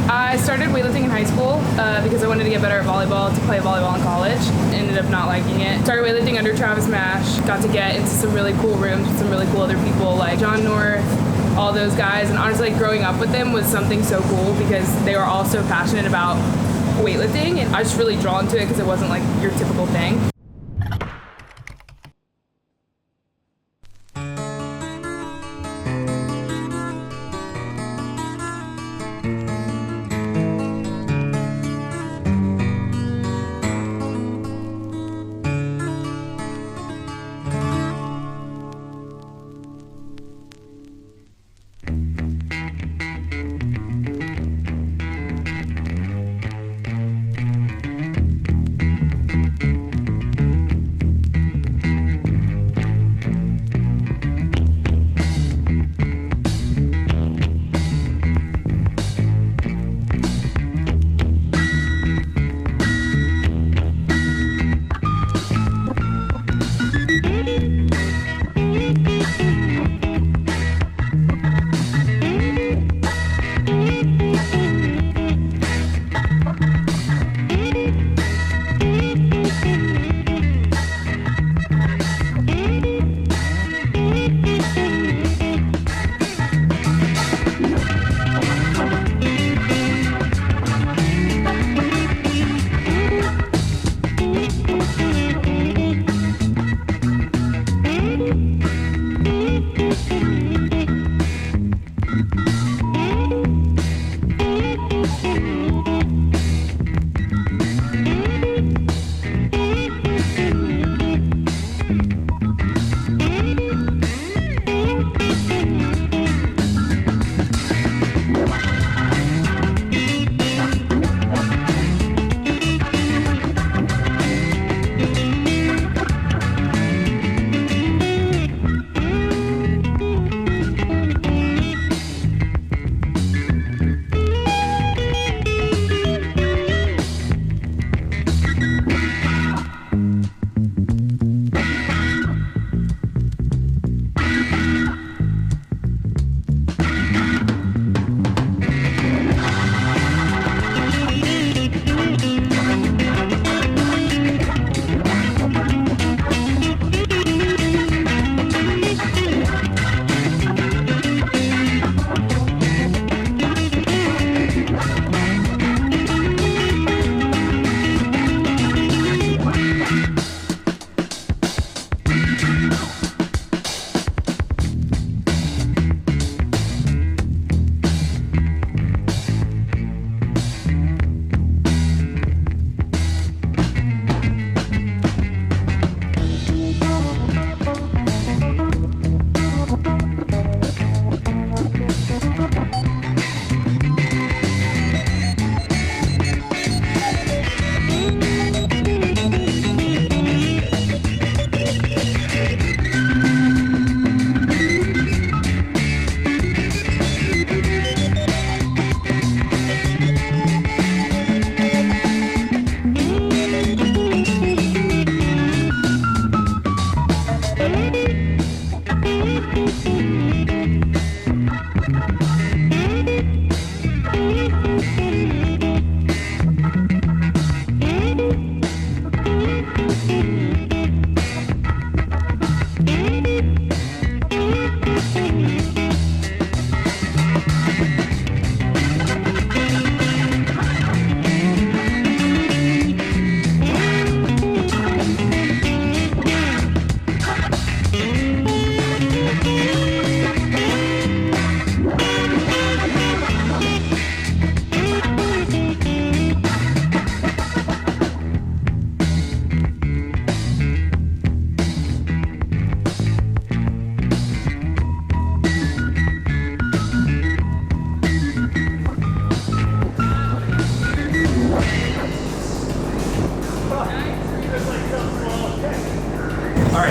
I started weightlifting in high school because I wanted to get better at volleyball, to play volleyball in college. Ended up not liking it. Started weightlifting under Travis Mash. Got to get into some really cool rooms with some really cool other people like John North, all those guys. And honestly, growing up with them was something so cool because they were all so passionate about weightlifting. And I was just really drawn to it because it wasn't like your typical thing.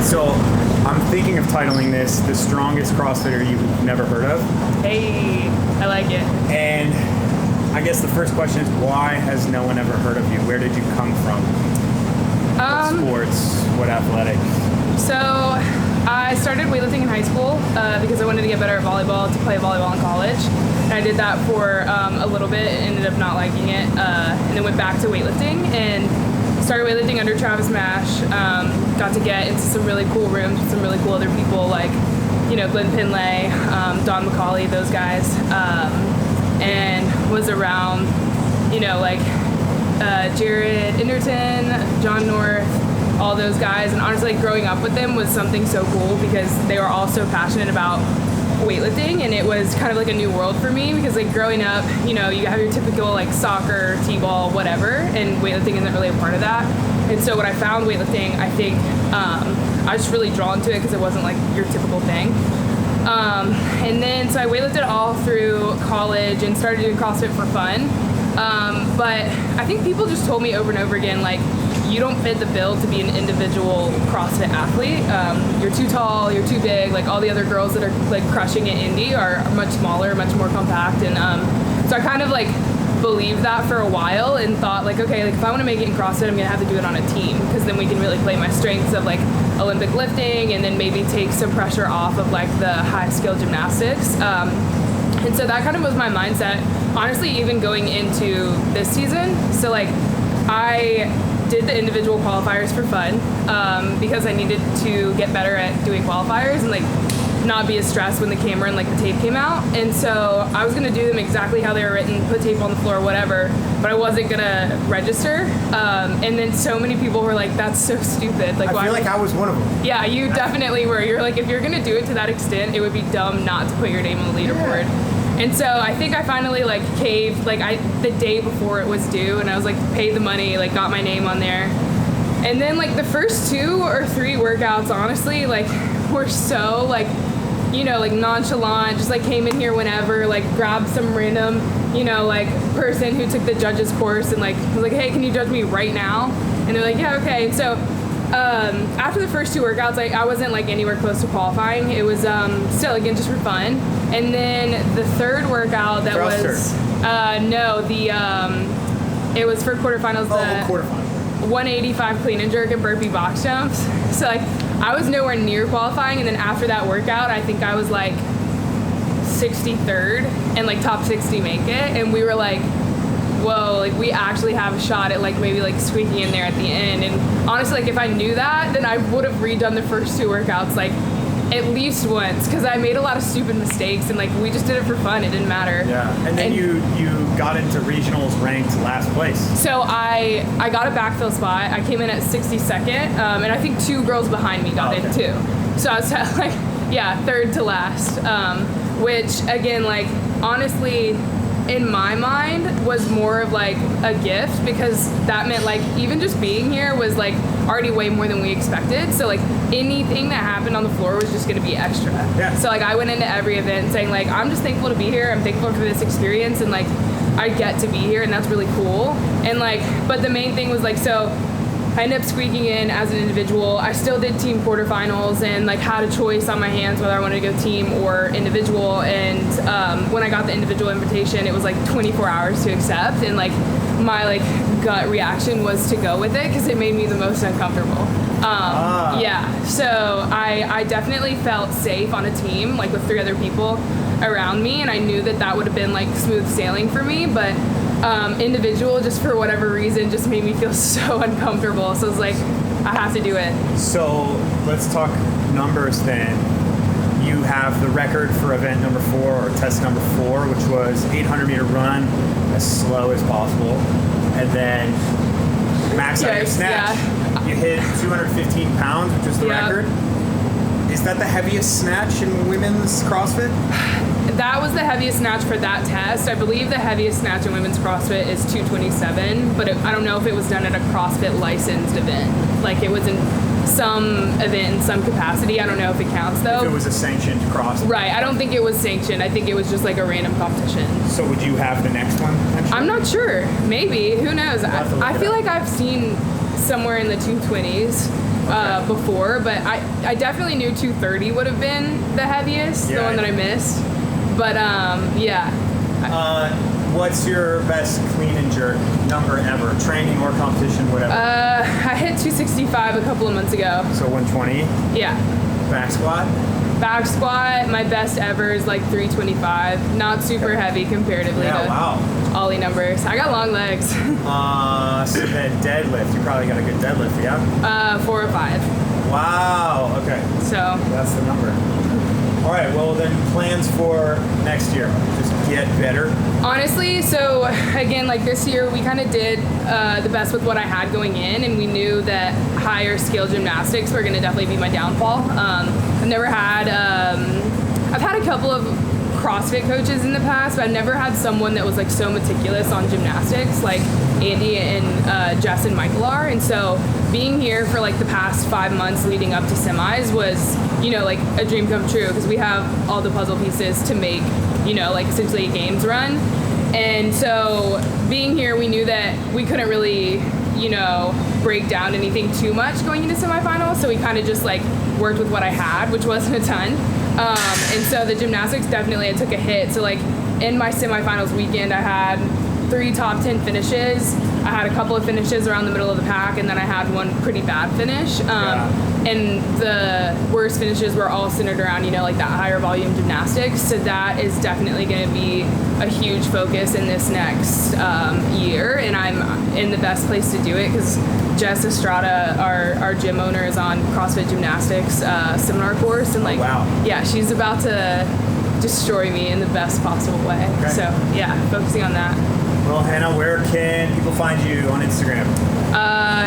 So I'm thinking of titling this The Strongest CrossFitter You've Never Heard of. Hey, I like it. And I guess the first question is, why has no one ever heard of you? Where did you come from? What sports? What athletic? So I started weightlifting in high school because I wanted to get better at volleyball to play volleyball in college. And I did that for a little bit and ended up not liking it, and then went back to weightlifting and started weightlifting under Travis Mash. Got to get into some really cool rooms with some really cool other people like, Glenn Pinlay, Don McCauley, those guys, and was around, Jared Inderton, John North, all those guys. And honestly, growing up with them was something so cool because they were all so passionate about weightlifting, and it was kind of like a new world for me because growing up, you have your typical soccer, t-ball, whatever, and weightlifting isn't really a part of that. And so when I found weightlifting, I think I was just really drawn to it because it wasn't your typical thing. And then so I weightlifted all through college and started doing CrossFit for fun. But I think people just told me over and over again, you don't fit the bill to be an individual CrossFit athlete. You're too tall, you're too big. All the other girls that are crushing it indie are much smaller, much more compact. And so I kind of believed that for a while and thought okay, if I want to make it in CrossFit, I'm gonna have to do it on a team because then we can really play my strengths of Olympic lifting and then maybe take some pressure off of the high skill gymnastics. And so that kind of was my mindset, honestly, even going into this season. So I did the individual qualifiers for fun because I needed to get better at doing qualifiers and not be as stressed when the camera and the tape came out. And so I was gonna do them exactly how they were written, put tape on the floor, whatever, but I wasn't gonna register. And then so many people were that's so stupid. I feel like I was one of them. Yeah, you definitely were. You're if you're gonna do it to that extent, it would be dumb not to put your name on the leaderboard. Yeah. And so I think I finally caved the day before it was due, and I was paid the money, got my name on there. And then the first 2 or 3 workouts, honestly, were so nonchalant, just came in here whenever, grabbed some random, person who took the judges course and was hey, can you judge me right now? And they're yeah, okay. And so after the first 2 workouts, I wasn't anywhere close to qualifying. It was still again just for fun. And then the third workout that was it was for quarterfinals. Quarterfinal. 185 clean and jerk and burpee box jumps. So I was nowhere near qualifying, and then after that workout, I think I was 63rd and top 60 make it, and we were whoa, we actually have a shot at maybe squeaking in there at the end. And honestly, if I knew that, then I would have redone the first 2 workouts at least once, because I made a lot of stupid mistakes, and we just did it for fun. It didn't matter. Yeah, and then you got into regionals ranked last place. So I got a backfill spot. I came in at 62nd, and I think 2 girls behind me got in too. So I was at third to last, which again, honestly, in my mind was more of a gift, because that meant even just being here was already way more than we expected. So anything that happened on the floor was just going to be extra. Yeah. So I went into every event saying I'm just thankful to be here. I'm thankful for this experience, and I get to be here, and that's really cool. And but the main thing was so I ended up squeaking in as an individual. I still did team quarterfinals and had a choice on my hands whether I wanted to go team or individual. And when I got the individual invitation, it was 24 hours to accept, and my gut reaction was to go with it because it made me the most uncomfortable. Yeah, so I definitely felt safe on a team with 3 other people around me, and I knew that would have been smooth sailing for me, but individual, just for whatever reason, just made me feel so uncomfortable. So I was I have to do it. So let's talk numbers then. You have the record for event number 4, or test number 4, which was 800-meter run as slow as possible, and then max out your snatch. Yeah. You hit 215 pounds, which is the record. Is that the heaviest snatch in women's CrossFit? That was the heaviest snatch for that test. I believe the heaviest snatch in women's CrossFit is 227, but I don't know if it was done at a CrossFit licensed event. It was in some event in some capacity. I don't know if it counts though. If it was a sanctioned CrossFit. Right, I don't think it was sanctioned. I think it was just a random competition. So would you have the next one? I'm not sure. Maybe. Who knows? I feel I've seen somewhere in the 220s. Before, but I definitely knew 230 would have been the heaviest, the one that I missed. But yeah. What's your best clean and jerk number ever? Training or competition, whatever? I hit 265 a couple of months ago. So 120? Yeah. Back squat? Back squat, my best ever is like 325. Not super heavy comparatively to Ollie numbers. I got long legs. So then deadlift, you probably got a good deadlift, yeah? 405. Wow, okay. So that's the number. All right, well then plans for next year, just get better. Honestly, so again, like this year we kind of did the best with what I had going in, and we knew that higher skill gymnastics were going to definitely be my downfall. I've had a couple of CrossFit coaches in the past, but I've never had someone that was like so meticulous on gymnastics like Andy and Jess and Michael are. And so being here for like the past 5 months leading up to semis was, you know, like a dream come true, because we have all the puzzle pieces to make, you know, like essentially a games run. And so being here, we knew that we couldn't really, you know, break down anything too much going into semifinals. So we kind of just like worked with what I had, which wasn't a ton. And so the gymnastics definitely, I took a hit. So like in my semifinals weekend, I had 3 top 10 finishes. I had a couple of finishes around the middle of the pack, and then I had one pretty bad finish. And the worst finishes were all centered around, you know, like that higher volume gymnastics. So that is definitely going to be a huge focus in this next year. And I'm in the best place to do it because Jess Estrada, our gym owner, is on CrossFit Gymnastics seminar course. And like, yeah, she's about to destroy me in the best possible way. Okay. So yeah, focusing on that. Well, Hannah, where can people find you on Instagram?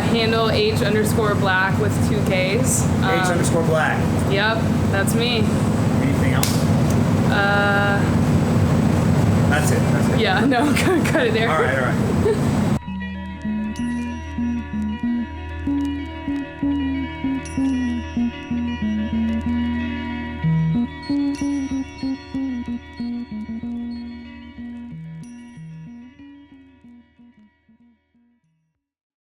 Handle H_black with 2 Ks. H_black. Yep, that's me. Anything else? That's it. Yeah, no, cut it there. All right.